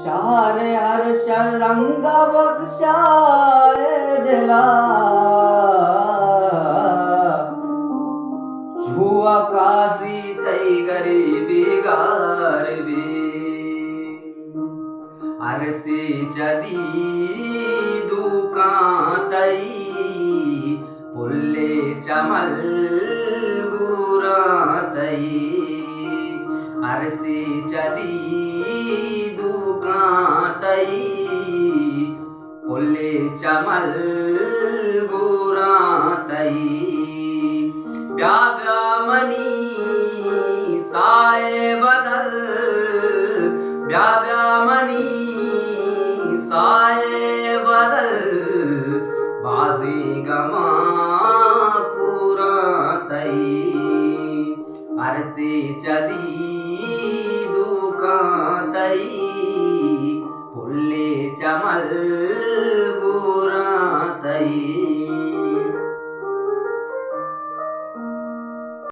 शार हर्ष रंग बख्शाए दिला छुआ काजी तई गरीबी गारबी अरसी जदी दुकान तई पुल्ले चमल गुरा तई अरसी जदी दुकान तई पुल्ले चमल गुरा तई ब्या मनी साए बदल ब्या